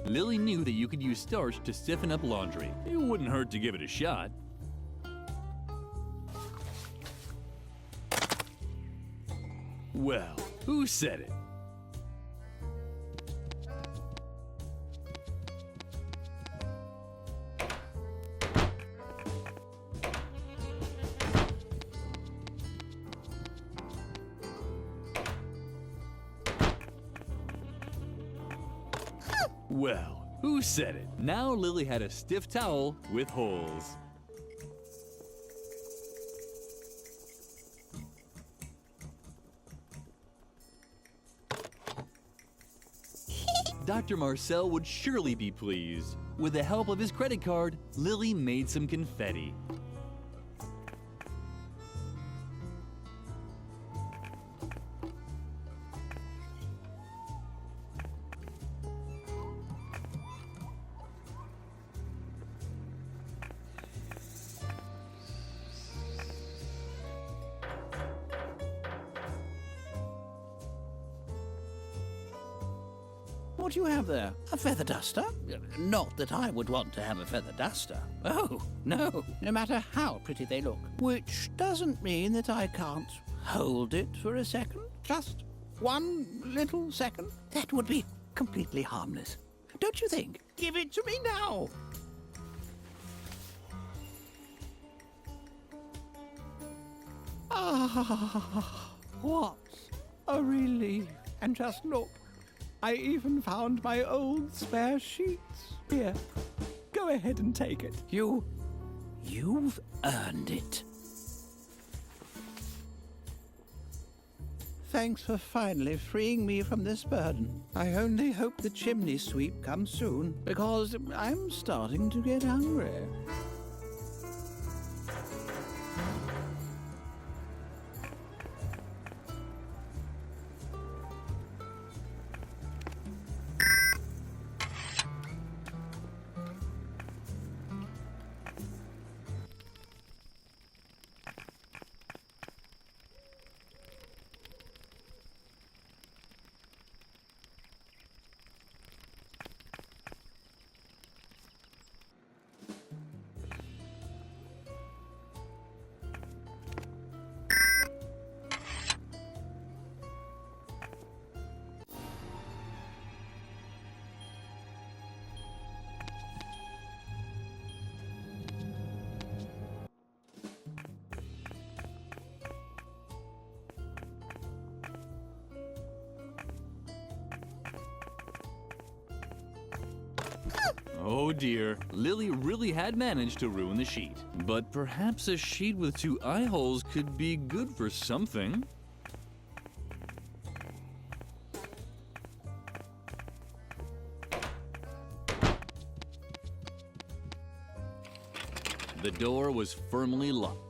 Lily knew that you could use starch to stiffen up laundry. It wouldn't hurt to give it a shot. Well, who said it? Well, who said it? Now Lily had a stiff towel with holes. Dr. Marcel would surely be pleased. With the help of his credit card, Lily made some confetti. What do you have there? A feather duster? Not that I would want to have a feather duster. Oh, no. No matter how pretty they look. Which doesn't mean that I can't hold it for a second. Just one little second. That would be completely harmless. Don't you think? Give it to me now. Ah, what a relief. And just look. I even found my old spare sheets. Here, go ahead and take it. You've earned it. Thanks for finally freeing me from this burden. I only hope the chimney sweep comes soon, because I'm starting to get hungry. Oh dear, Lily really had managed to ruin the sheet. But perhaps a sheet with 2 eye holes could be good for something. The door was firmly locked.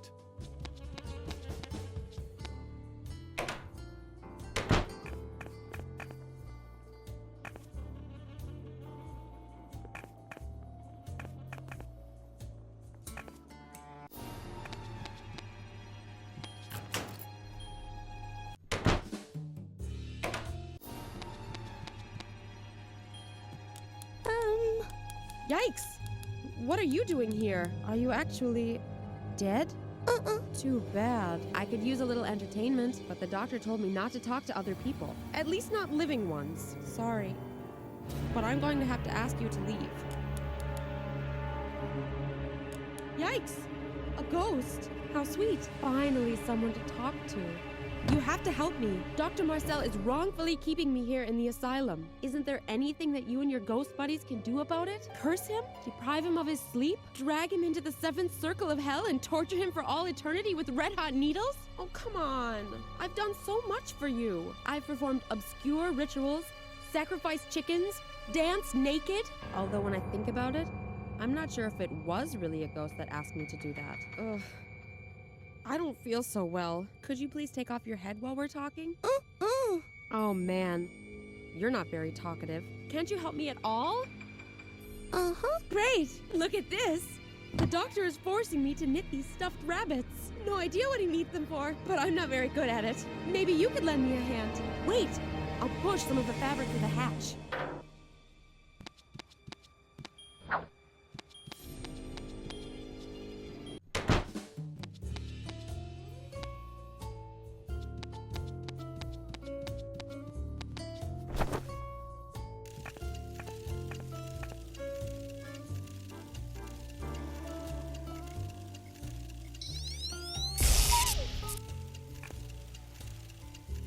Yikes! What are you doing here? Are you actually dead? Too bad. I could use a little entertainment, but the doctor told me not to talk to other people. At least not living ones. Sorry. But I'm going to have to ask you to leave. Yikes! A ghost! How sweet. Finally someone to talk to. You have to help me. Dr. Marcel is wrongfully keeping me here in the asylum. Isn't there anything that you and your ghost buddies can do about it? Curse him? Deprive him of his sleep? Drag him into the 7th circle of hell and torture him for all eternity with red-hot needles? Oh, come on. I've done so much for you. I've performed obscure rituals, sacrificed chickens, danced naked. Although when I think about it, I'm not sure if it was really a ghost that asked me to do that. Ugh. I don't feel so well. Could you please take off your head while we're talking? Oh man, you're not very talkative. Can't you help me at all? Great! Look at this! The doctor is forcing me to knit these stuffed rabbits. No idea what he needs them for, but I'm not very good at it. Maybe you could lend me a hand. Wait! I'll push some of the fabric to the hatch.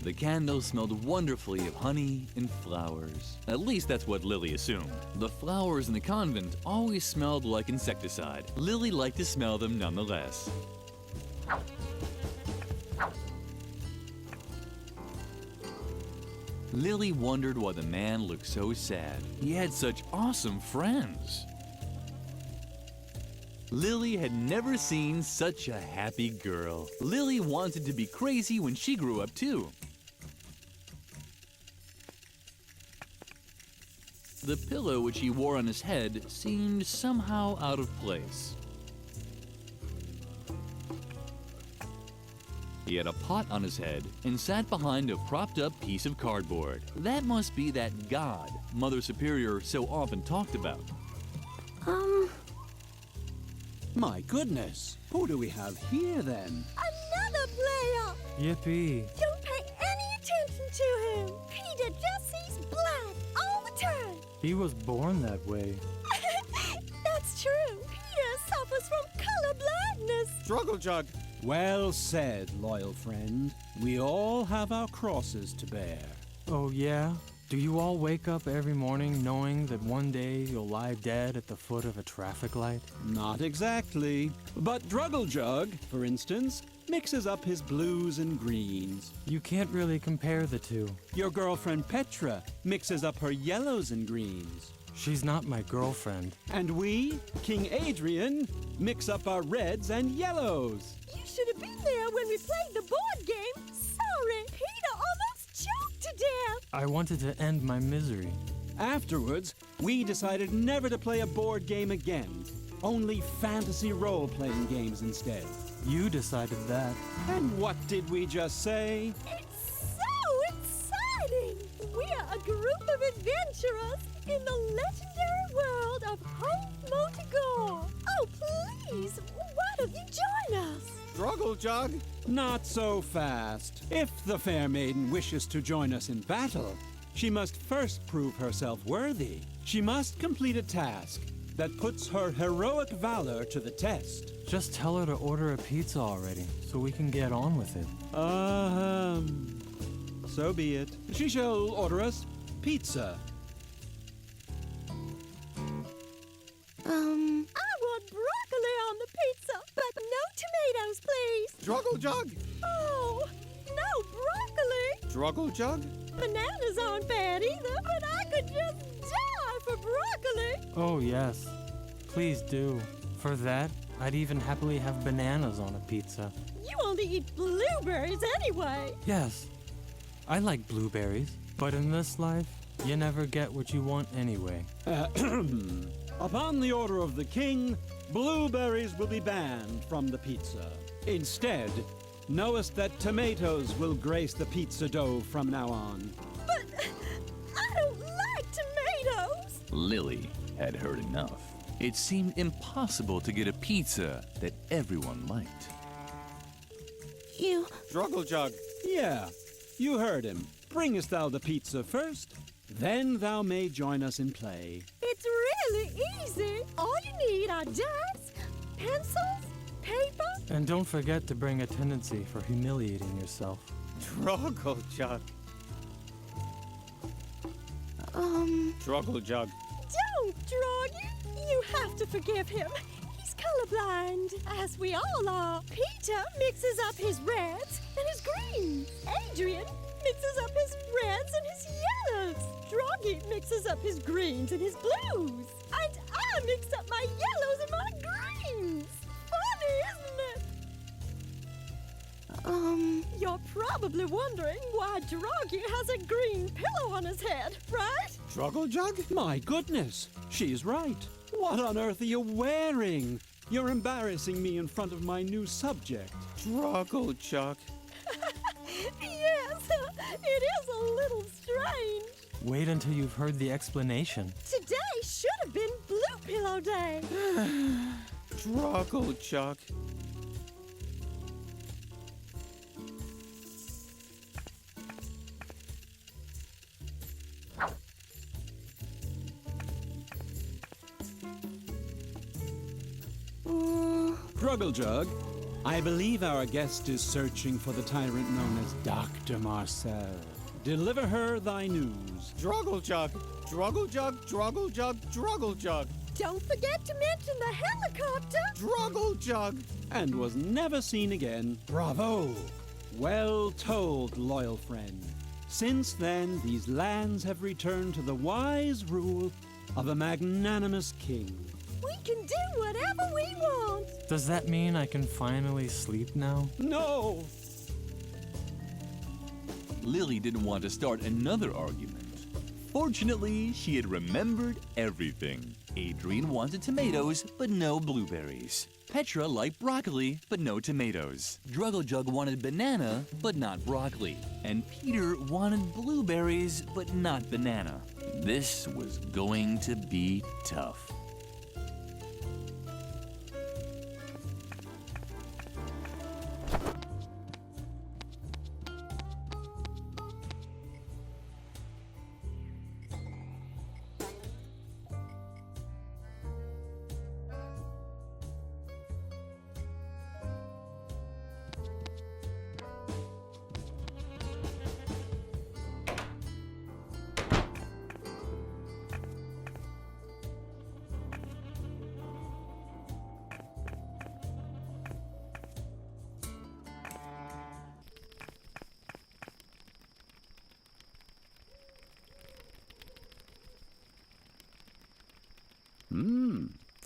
The candle smelled wonderfully of honey and flowers. At least that's what Lily assumed. The flowers in the convent always smelled like insecticide. Lily liked to smell them nonetheless. Lily wondered why the man looked so sad. He had such awesome friends. Lily had never seen such a happy girl. Lily wanted to be crazy when she grew up too. The pillow which he wore on his head seemed somehow out of place. He had a pot on his head and sat behind a propped-up piece of cardboard. That must be that god Mother Superior so often talked about. My goodness, who do we have here then? Another player! Yippee. Don't pay any attention to him. Peter just sees black all the time. He was born that way. That's true. Peter suffers from color blindness. Struggle Jug. Well said, loyal friend. We all have our crosses to bear. Oh, yeah? Do you all wake up every morning knowing that one day you'll lie dead at the foot of a traffic light? Not exactly. But Druggle Jug, for instance, mixes up his blues and greens. You can't really compare the two. Your girlfriend Petra mixes up her yellows and greens. She's not my girlfriend. And we, King Adrian, mix up our reds and yellows. You should have been there when we played the board game. Sorry, Peter almost choked to death. I wanted to end my misery. Afterwards, we decided never to play a board game again. Only fantasy role-playing games instead. You decided that. And what did we just say? It's so exciting. We're a group of adventurers in the legendary world of Hope Motigor. Oh, please, why don't you join us? Struggle Jug? Not so fast. If the fair maiden wishes to join us in battle, she must first prove herself worthy. She must complete a task that puts her heroic valor to the test. Just tell her to order a pizza already, so we can get on with it. So be it. She shall order us pizza. I want broccoli on the pizza, but no tomatoes, please. Struggle Jug? Oh, no broccoli. Struggle Jug? Bananas aren't bad either, but I could just die for broccoli. Oh, yes. Please do. For that, I'd even happily have bananas on a pizza. You only eat blueberries anyway. Yes, I like blueberries, but in this life, you never get what you want anyway. Upon the order of the king, blueberries will be banned from the pizza. Instead, knowest that tomatoes will grace the pizza dough from now on. But I don't like tomatoes. Lily had heard enough. It seemed impossible to get a pizza that everyone liked. You... Struggle Jug? Yeah, you heard him. Bringest thou the pizza first, then thou may join us in play. It's really easy. All you need are dice, pencils, paper. And don't forget to bring a tendency for humiliating yourself. Struggle Jug. Struggle Jug. Don't, Droggy. You have to forgive him. He's colorblind, as we all are. Peter mixes up his reds and his greens. Adrian mixes up his reds and his yellows. Droggy mixes up his greens and his blues. And I mix up my yellows and my greens. Funny, isn't it? You're probably wondering why Droggy has a green pillow on his head, right? Struggle Jug? My goodness, she's right. What on earth are you wearing? You're embarrassing me in front of my new subject. Struggle Jug. Yes, it is a little strange. Wait until you've heard the explanation. Today should have been Blue Pillow Day. Struggle Jug. Struggle Jug, I believe our guest is searching for the tyrant known as Dr. Marcel. Deliver her thy news. Druggle jug, druggle jug, druggle jug, druggle jug, Don't forget to mention the helicopter. druggle jug. And was never seen again. Bravo! Well told, loyal friend. Since then, these lands have returned to the wise rule of a magnanimous king. We can do whatever we want. Does that mean I can finally sleep now? No! Lily didn't want to start another argument. Fortunately, she had remembered everything. Adrian wanted tomatoes, but no blueberries. Petra liked broccoli, but no tomatoes. Druggle-Jug wanted banana, but not broccoli. And Peter wanted blueberries, but not banana. This was going to be tough.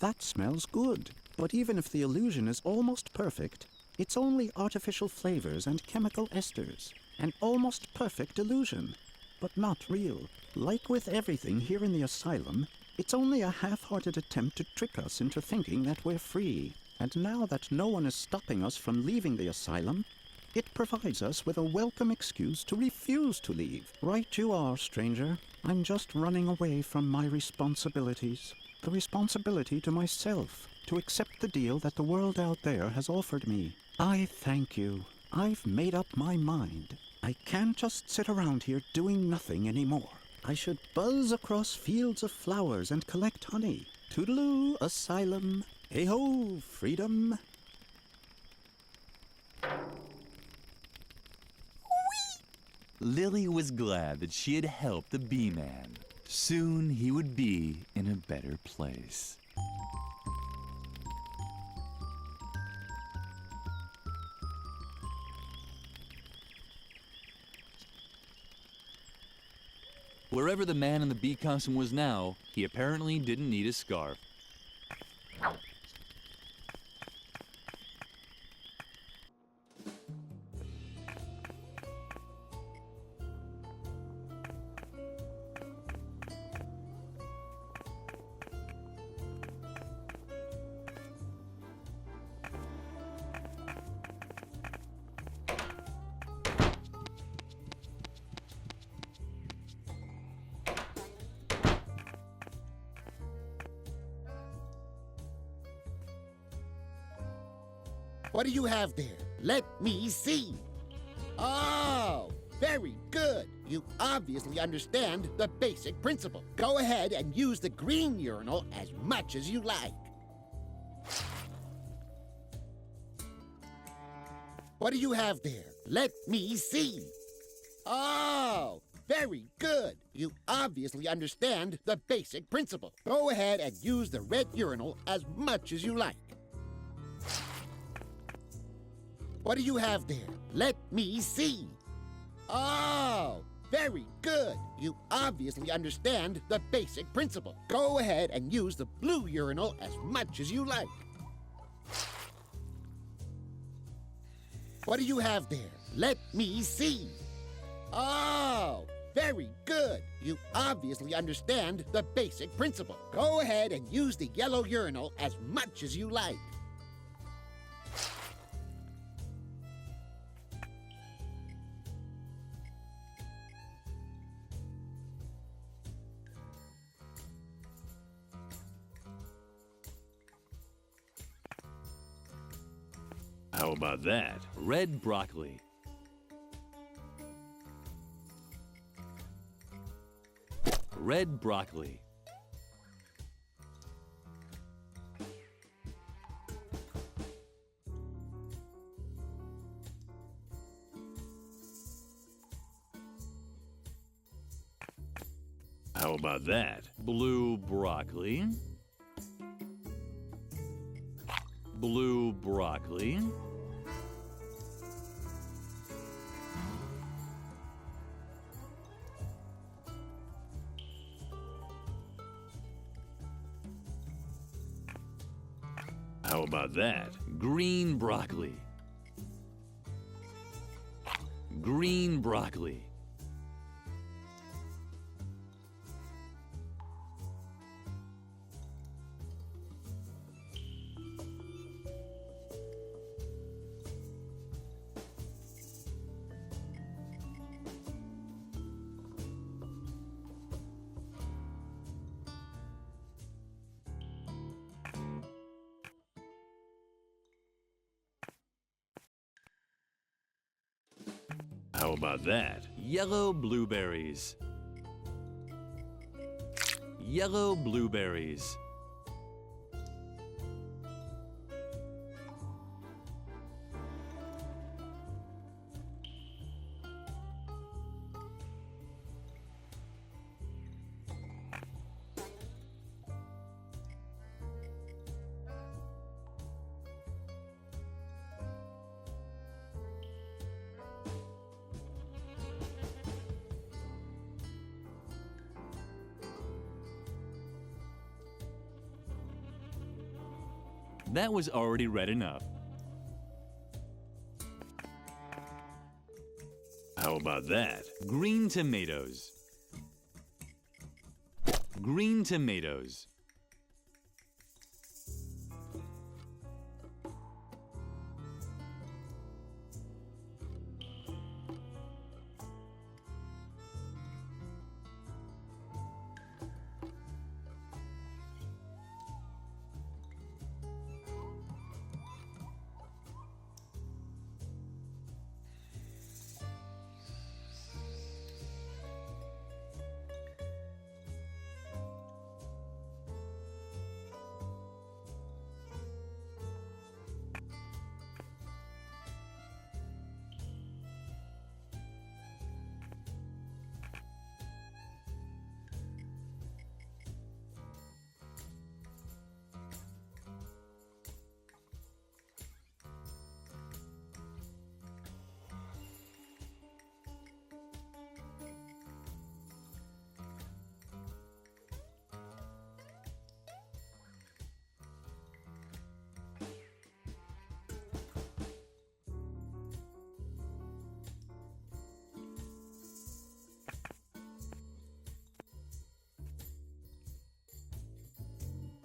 That smells good. But even if the illusion is almost perfect, it's only artificial flavors and chemical esters. An almost perfect illusion, but not real. Like with everything here in the asylum, it's only a half-hearted attempt to trick us into thinking that we're free. And now that no one is stopping us from leaving the asylum, it provides us with a welcome excuse to refuse to leave. Right you are, stranger. I'm just running away from my responsibilities. The responsibility to myself, to accept the deal that the world out there has offered me. I thank you. I've made up my mind. I can't just sit around here doing nothing anymore. I should buzz across fields of flowers and collect honey. Toodaloo, asylum. Hey-ho, freedom. Lily was glad that she had helped the bee-man. Soon he would be in a better place. Wherever the man in the bee costume was now, he apparently didn't need a scarf. What do you have there? Let me see. Oh, very good. You obviously understand the basic principle. Go ahead and use the green urinal as much as you like. What do you have there? Let me see. Oh, very good. You obviously understand the basic principle. Go ahead and use the red urinal as much as you like. What do you have there? Let me see. Oh, very good. You obviously understand the basic principle. Go ahead and use the blue urinal as much as you like. What do you have there? Let me see. Oh, very good. You obviously understand the basic principle. Go ahead and use the yellow urinal as much as you like. How about that? Red broccoli. Red broccoli. How about that? Blue broccoli. Blue broccoli. How about that? Green broccoli. Green broccoli. How about that? Yellow blueberries. Yellow blueberries. That was already red enough. How about that? Green tomatoes. Green tomatoes.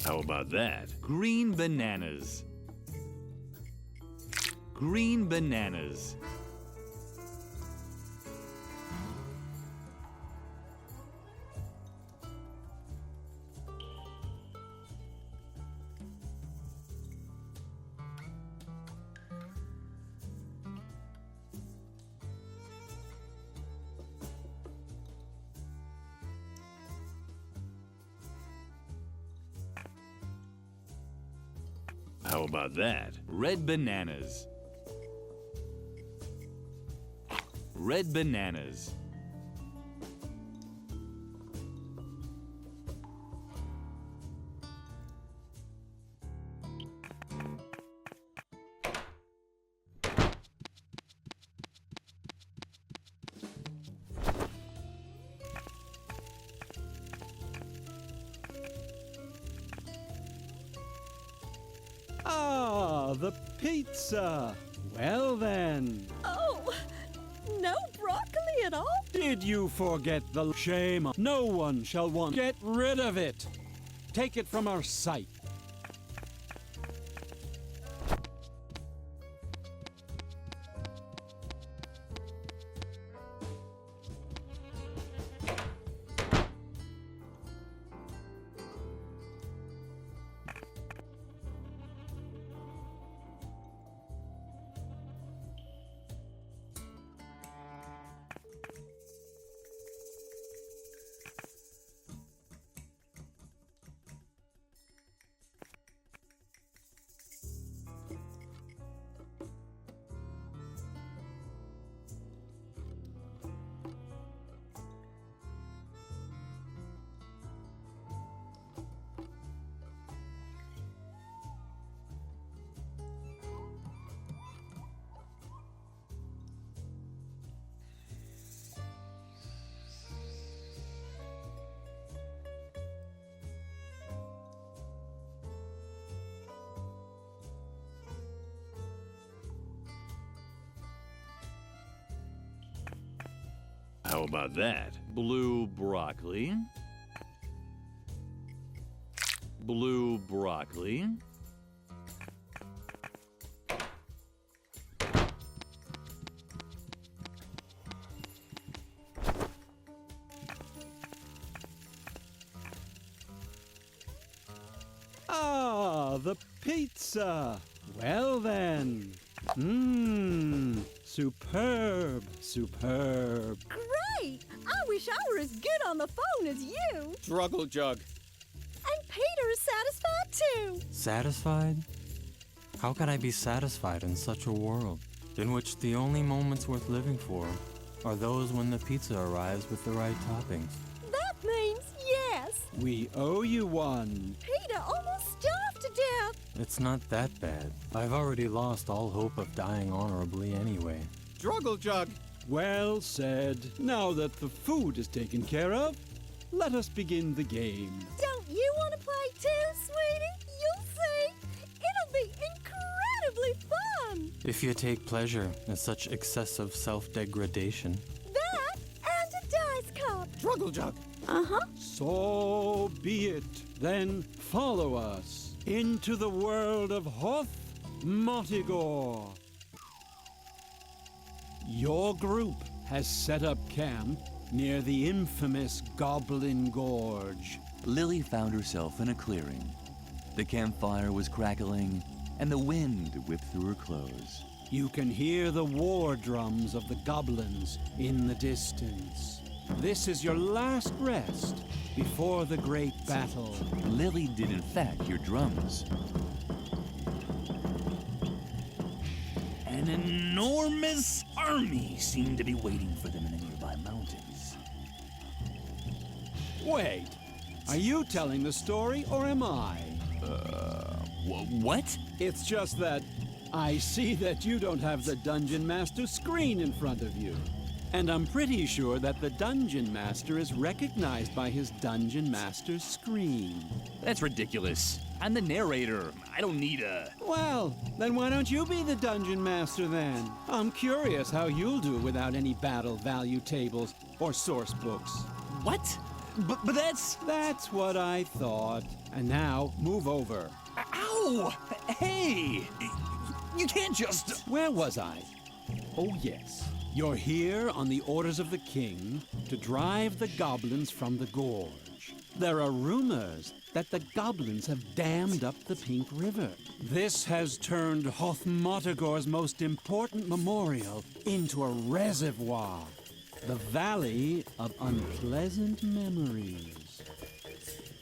How about that? Green bananas. Green bananas. How about that? Red bananas. Red bananas. Ah, the pizza. Well then. Oh, no broccoli at all? Did you forget the shame? No one shall want. Get rid of it. Take it from our sight. How about that? Blue broccoli. Blue broccoli. Ah, the pizza. Well then. Superb, superb. Great! I wish I were as good on the phone as you. Druggle jug. And Peter is satisfied too. Satisfied? How can I be satisfied in such a world, in which the only moments worth living for are those when the pizza arrives with the right toppings? That means yes. We owe you one. Peter almost starved to death. It's not that bad. I've already lost all hope of dying honorably anyway. Druggle jug. Well said. Now that the food is taken care of, let us begin the game. Don't you want to play too, sweetie? You'll see. It'll be incredibly fun. If you take pleasure in such excessive self-degradation. That and a dice cup. Druggle jug. So be it. Then follow us into the world of Hoth Motigor. Your group has set up camp near the infamous Goblin Gorge. Lily found herself in a clearing. The campfire was crackling, and the wind whipped through her clothes. You can hear the war drums of the goblins in the distance. This is your last rest before the great battle. Lily did in fact hear drums. An enormous army seemed to be waiting for them in the nearby mountains. Wait, are you telling the story or am I? What? It's just that I see that you don't have the Dungeon Master screen in front of you. And I'm pretty sure that the Dungeon Master is recognized by his Dungeon Master screen. That's ridiculous. I'm the narrator. I don't need a... Well, then why don't you be the Dungeon Master then? I'm curious how you'll do without any battle value tables or source books. What? But that's... That's what I thought. And now, move over. Ow! Hey! You can't just... Where was I? Oh, yes. You're here on the orders of the king to drive the goblins from the gorge. There are rumors that the goblins have dammed up the Pink River. This has turned Hothmotagor's most important memorial into a reservoir, the Valley of Unpleasant Memories.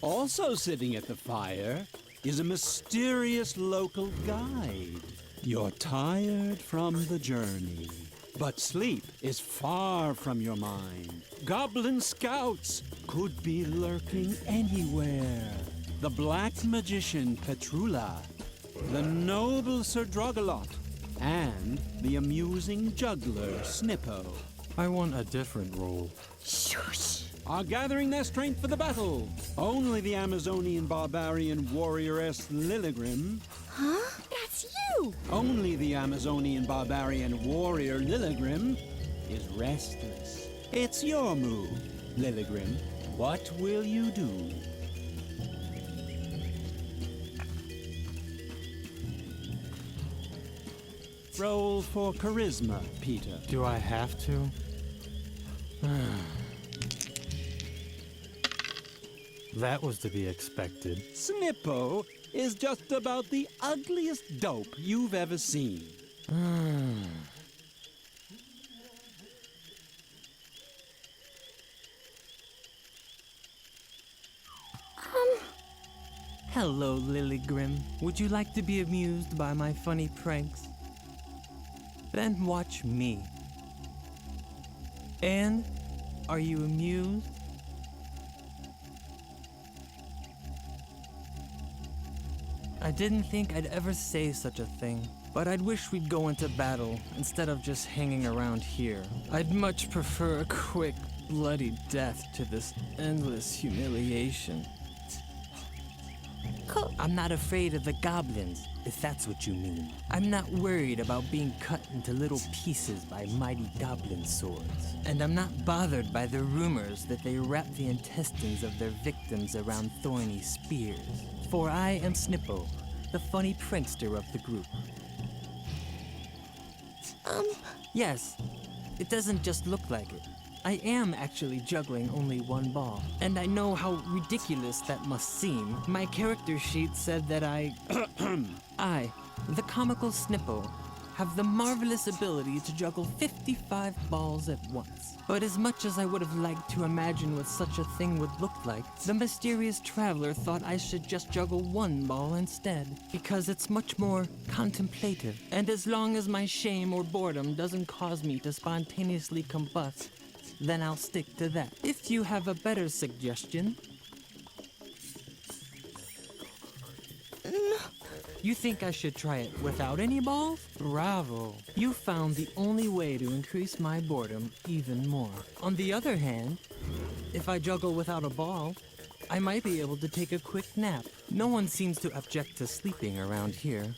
Also sitting at the fire is a mysterious local guide. You're tired from the journey, but sleep is far from your mind. Goblin scouts could be lurking anywhere. The black magician Petrula, the noble Sir Drogalot, and the amusing juggler Snippo I want a different role. Shush. are gathering their strength for the battle. Only the Amazonian barbarian warrioress Lilligrim. Huh? That's you. Only the Amazonian barbarian warrior Lilligrim is restless. It's your move, Lilligrim. What will you do? Roll for charisma, Peter. Do I have to? That was to be expected. Snippo is just about the ugliest dope you've ever seen. Hello, Lilligrim. Would you like to be amused by my funny pranks? Then watch me. And are you amused? I didn't think I'd ever say such a thing, but I'd wish we'd go into battle instead of just hanging around here. I'd much prefer a quick, bloody death to this endless humiliation. difficult? I'm not afraid of the goblins, if that's what you mean. I'm not worried about being cut into little pieces by mighty goblin swords. And I'm not bothered by the rumors that they wrap the intestines of their victims around thorny spears. For I am Snippo, the funny prankster of the group. Yes, it doesn't just look like it. I am actually juggling only one ball, and I know how ridiculous that must seem. My character sheet said that I, the comical Snippo, have the marvelous ability to juggle 55 balls at once. But as much as I would have liked to imagine what such a thing would look like, the mysterious traveler thought I should just juggle one ball instead, because it's much more contemplative, and as long as my shame or boredom doesn't cause me to spontaneously combust, then I'll stick to that. If you have a better suggestion... You think I should try it without any balls? Bravo. You found the only way to increase my boredom even more. On the other hand, if I juggle without a ball, I might be able to take a quick nap. No one seems to object to sleeping around here.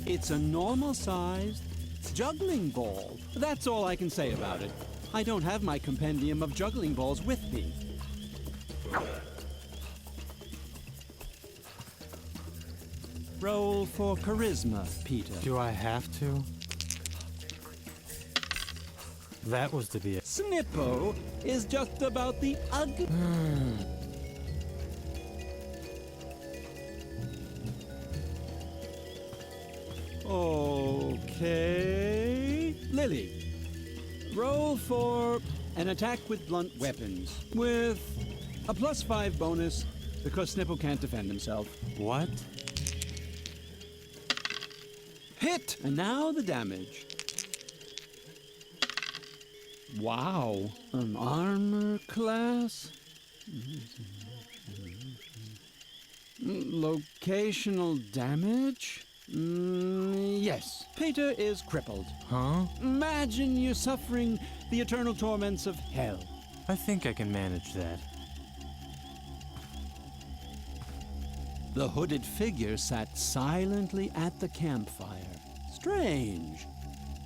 It's a normal-sized juggling ball. That's all I can say about it. I don't have my compendium of juggling balls with me. Roll for charisma, Peter. Do I have to? That was to be a... Snippo is just about the ugly... Okay... Lily, roll for an attack with blunt weapons, with a +5 bonus, because Snippo can't defend himself. What? Hit! And now the damage. Wow, an armor class? Locational damage? Yes. Peter is crippled. Huh? Imagine you're suffering the eternal torments of hell. I think I can manage that. The hooded figure sat silently at the campfire. Strange.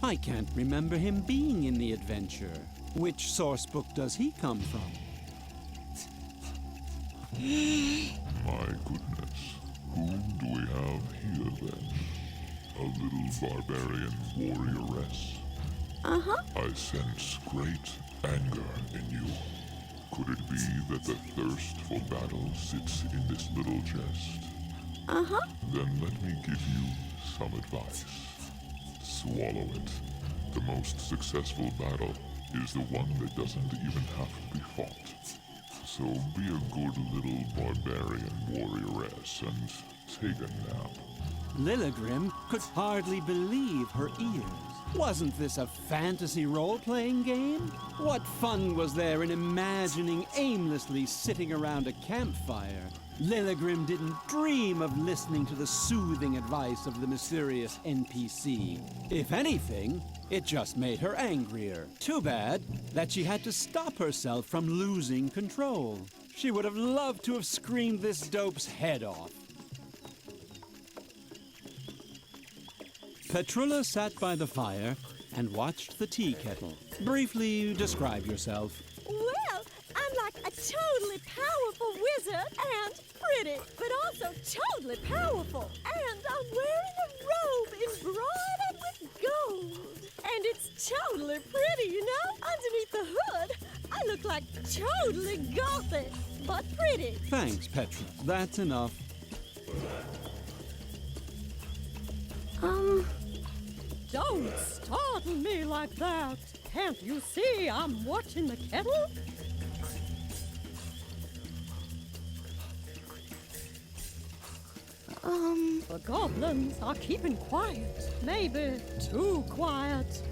I can't remember him being in the adventure. Which source book does he come from? My goodness. Whom do we have here then? A little barbarian warrioress. I sense great anger in you. Could it be that the thirst for battle sits in this little chest? Then let me give you some advice. Swallow it. The most successful battle is the one that doesn't even have to be fought. So be a good little barbarian warrioress and take a nap. Lilligrim could hardly believe her ears. Wasn't this a fantasy role-playing game? What fun was there in imagining aimlessly sitting around a campfire? Lilligrim didn't dream of listening to the soothing advice of the mysterious NPC. If anything, it just made her angrier. Too bad that she had to stop herself from losing control. She would have loved to have screamed this dope's head off. Petrula sat by the fire and watched the tea kettle. Briefly describe yourself. Well, I'm like a totally powerful wizard and pretty, but also totally powerful. And I'm wearing a robe embroidered with gold. And it's totally pretty, you know? Underneath the hood, I look like totally gothic, but pretty. Thanks, Petra. That's enough. Don't startle me like that. Can't you see I'm watching the kettle? The goblins are keeping quiet. Maybe too quiet.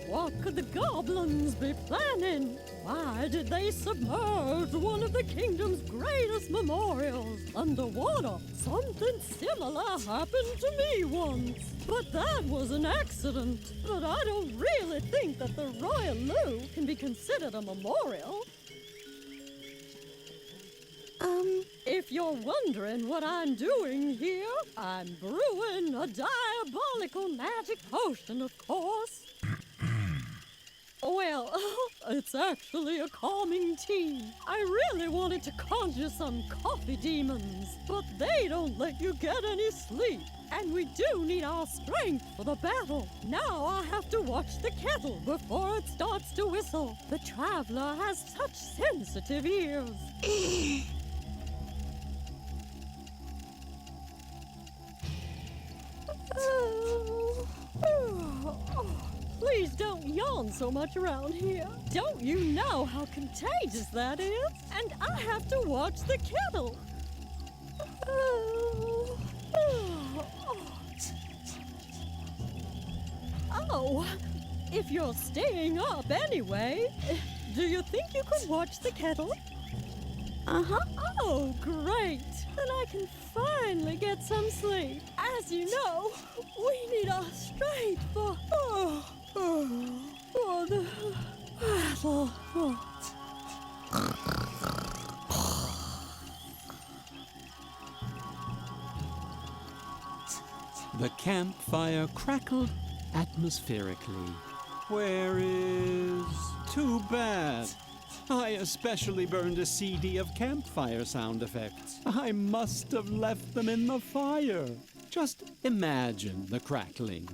What could the goblins be planning? Why did they submerge one of the kingdom's greatest memorials underwater? Something similar happened to me once. But that was an accident. But I don't really think that the Royal Loo can be considered a memorial. If you're wondering what I'm doing here, I'm brewing a diabolical magic potion, of course. Well, it's actually a calming tea. I really wanted to conjure some coffee demons, but they don't let you get any sleep. And we do need our strength for the battle. Now I have to watch the kettle before it starts to whistle. The traveler has such sensitive ears. Please don't yawn so much around here. Don't you know how contagious that is? And I have to watch the kettle. Oh, if you're staying up anyway, do you think you could watch the kettle? Uh-huh. Oh, great. Then I can finally get some sleep. As you know, we need our strength for the battle. The campfire crackled atmospherically. Where is... Too bad. I especially burned a CD of campfire sound effects. I must have left them in the fire. Just imagine the crackling.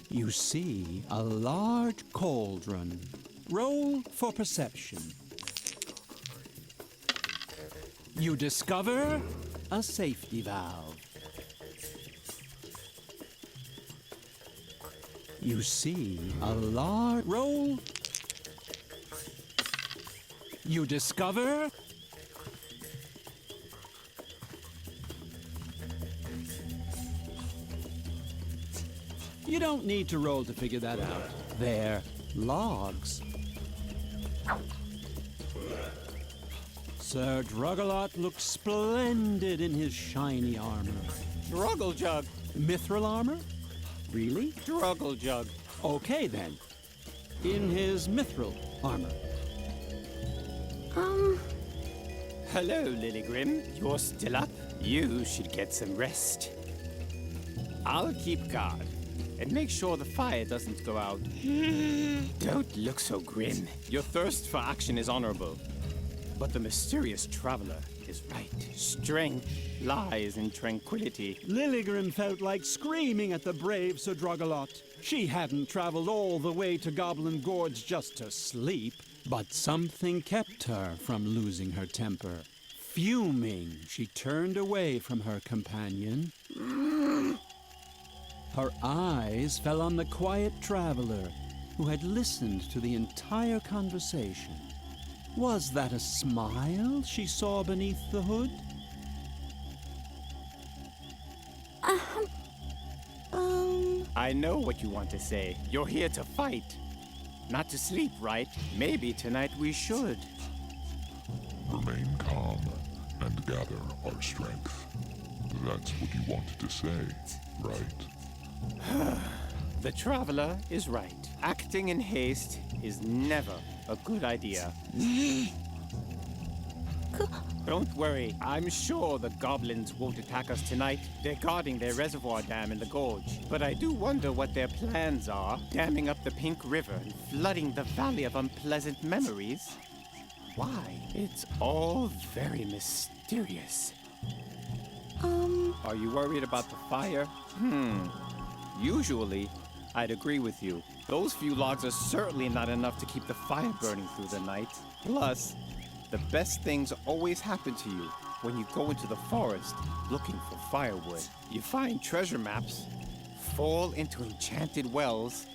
You see a large cauldron. Roll for perception. You discover a safety valve. You see a large... Roll. You discover... You don't need to roll to figure that out. They're logs. Sir Drugalot looks splendid in his shiny armor. Druggle Jug. Mithril armor? Really? Druggle Jug. Okay, then. In his mithril armor. Hello, Lilygrim. You're still up? You should get some rest. I'll keep guard and make sure the fire doesn't go out. Don't look so grim. Your thirst for action is honorable. But the mysterious traveler is right. Strength lies in tranquility. Lilygrim felt like screaming at the brave Sir Drugalot. She hadn't traveled all the way to Goblin Gorge just to sleep. But something kept her from losing her temper. Fuming, she turned away from her companion. Her eyes fell on the quiet traveler who had listened to the entire conversation. Was that a smile she saw beneath the hood? I know what you want to say. You're here to fight, not to sleep, right? Maybe tonight we should. Remain calm and gather our strength. That's what you wanted to say, right? The traveler is right. Acting in haste is never a good idea. Don't worry, I'm sure the goblins won't attack us tonight. They're guarding their reservoir dam in the gorge. But I do wonder what their plans are, damming up the Pink River and flooding the Valley of Unpleasant Memories. Why? It's all very mysterious. Are you worried about the fire? Usually, I'd agree with you. Those few logs are certainly not enough to keep the fire burning through the night. Plus, the best things always happen to you when you go into the forest looking for firewood. You find treasure maps, fall into enchanted wells,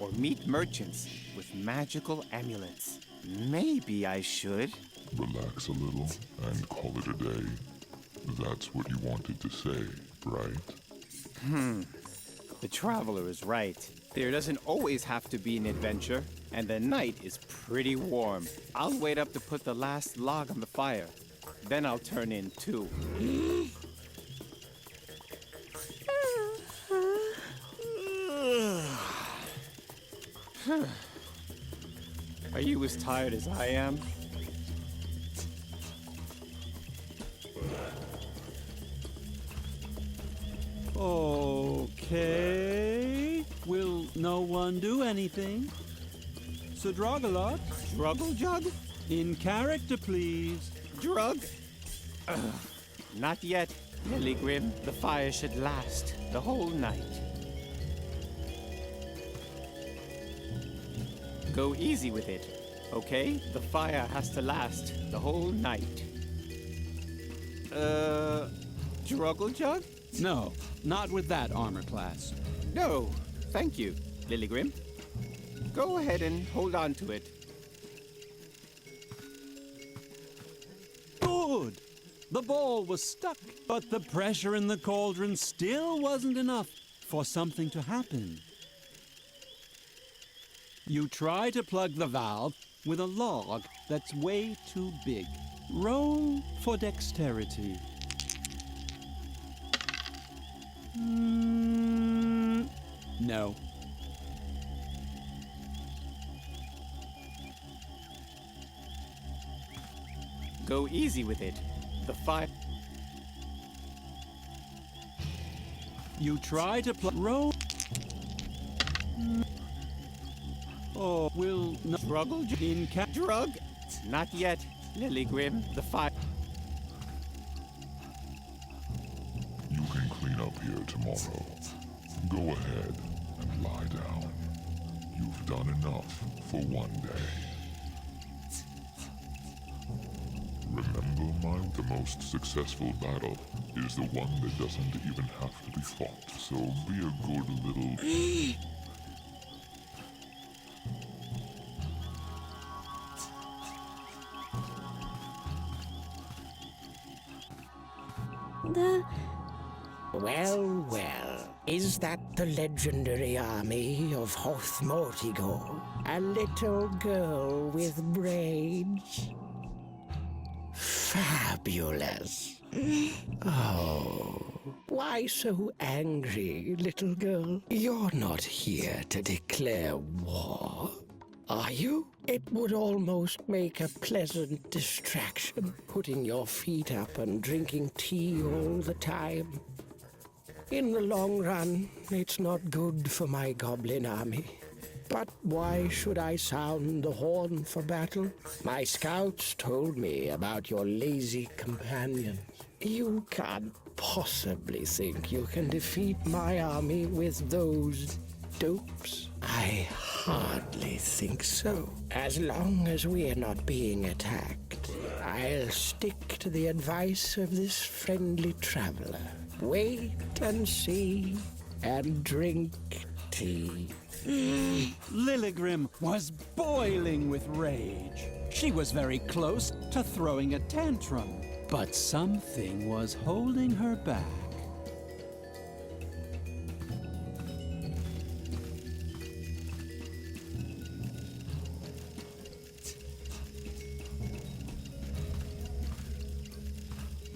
or meet merchants with magical amulets. Maybe I should. Relax a little and call it a day. That's what you wanted to say, right? The traveler is right. There doesn't always have to be an adventure, and the night is pretty warm. I'll wait up to put the last log on the fire. Then I'll turn in too. Are you as tired as I am? Okay. Will no one do anything? Sir Drogalot, Struggle jug? in character, please. Drug? Ugh, not yet, Lilygrim. The fire should last the whole night. Go easy with it, okay? The fire has to last the whole night. Struggle jug? No, not with that armor class. No, thank you, Lilygrim. Go ahead and hold on to it. Good! The ball was stuck, but the pressure in the cauldron still wasn't enough for something to happen. You try to plug the valve with a log that's way too big. Roll for dexterity. No. Go easy with it. The fire... You try to plug... Roll... Oh, will not... Struggle jug? In Drug? Not yet, Lilygrim. The fire... You can clean up here tomorrow. Go ahead and lie down. You've done enough for one day. Remember, the most successful battle is the one that doesn't even have to be fought. So be a good little... Well, well. Is that the legendary army of Hoth Mortigor? A little girl with braids? Fabulous. Oh, why so angry, little girl? You're not here to declare war, are you? It would almost make a pleasant distraction, putting your feet up and drinking tea all the time. In the long run, it's not good for my goblin army. But why should I sound the horn for battle? My scouts told me about your lazy companions. You can't possibly think you can defeat my army with those dopes. I hardly think so. As long as we're not being attacked, I'll stick to the advice of this friendly traveler. Wait and see and drink tea. Lilygrim was boiling with rage. She was very close to throwing a tantrum, but something was holding her back.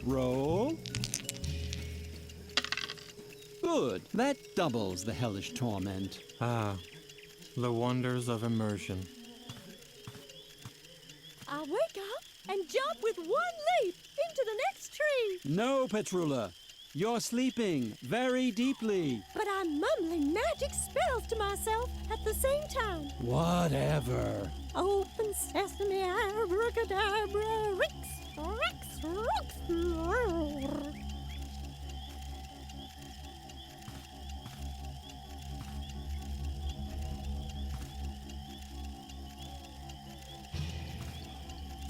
Roll. Good. That doubles the hellish torment. Ah, the wonders of immersion. I'll wake up and jump with one leap into the next tree. No, Petrula. You're sleeping very deeply. But I'm mumbling magic spells to myself at the same time. Whatever. Open sesame, abracadabra, rix, rix, rix.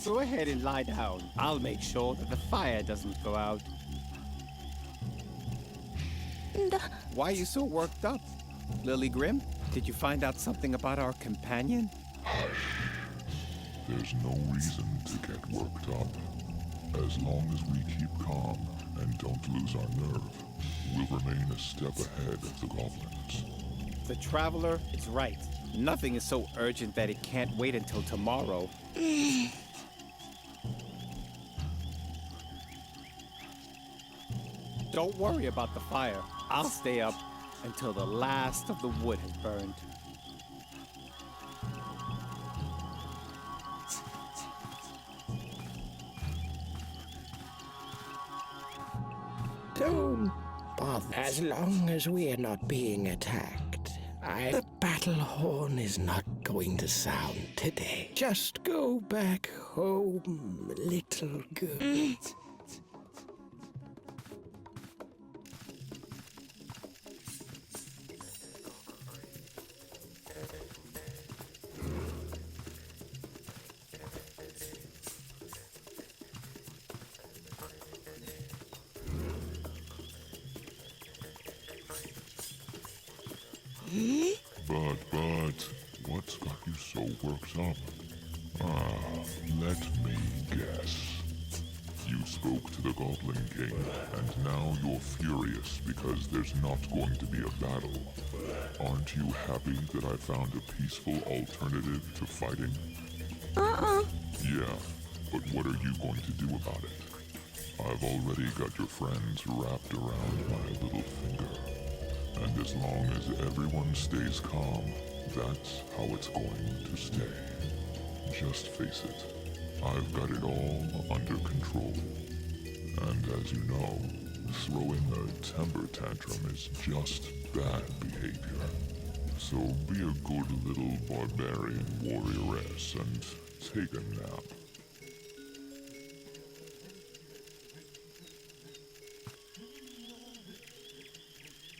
Go ahead and lie down. I'll make sure that the fire doesn't go out. Why are you so worked up, Lilygrim? Did you find out something about our companion? Hush. There's no reason to get worked up. As long as we keep calm and don't lose our nerve, we'll remain a step ahead of the goblins. The traveler is right. Nothing is so urgent that it can't wait until tomorrow. Don't worry about the fire. I'll stay up until the last of the wood has burned. Don't bother. As long as we're not being attacked, the battle horn is not going to sound today. Just go back home, little girl. But, what's got you so worked up? Let me guess. You spoke to the Goblin King, and now you're furious because there's not going to be a battle. Aren't you happy that I found a peaceful alternative to fighting? Yeah, but what are you going to do about it? I've already got your friends wrapped around my little finger. And as long as everyone stays calm, that's how it's going to stay. Just face it, I've got it all under control. And as you know, throwing a temper tantrum is just bad behavior. So be a good little barbarian warrioress and take a nap.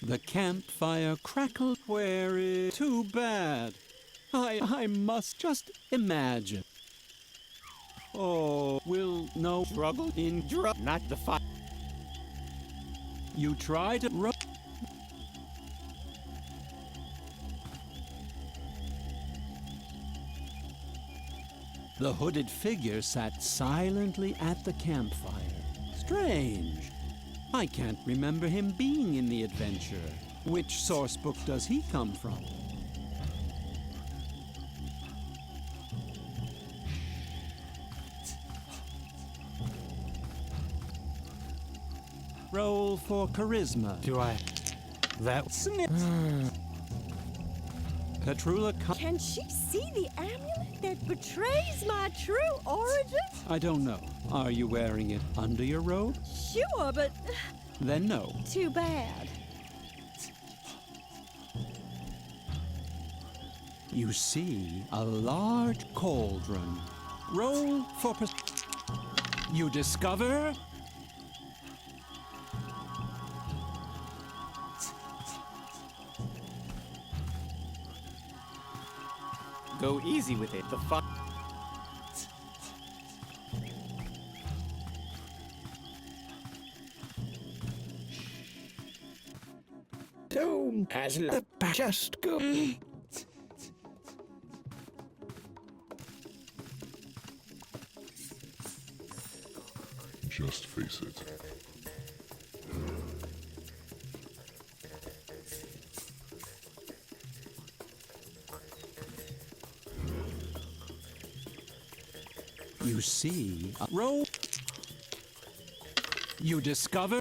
The campfire crackled where it... Too bad. I must just imagine. Oh, will no struggle in Not the fight. You try to The hooded figure sat silently at the campfire. Strange. I can't remember him being in the adventure. Which source book does he come from? Roll for charisma. Do I? That Snip. Katrula. Can she see the amulet that betrays my true origin? I don't know. Are you wearing it under your robe? Sure, but Then no. too bad. You see a large cauldron. Roll for You discover... Go easy with it. The fuck. Don't as the just go. Just face it. You see a roll. You discover...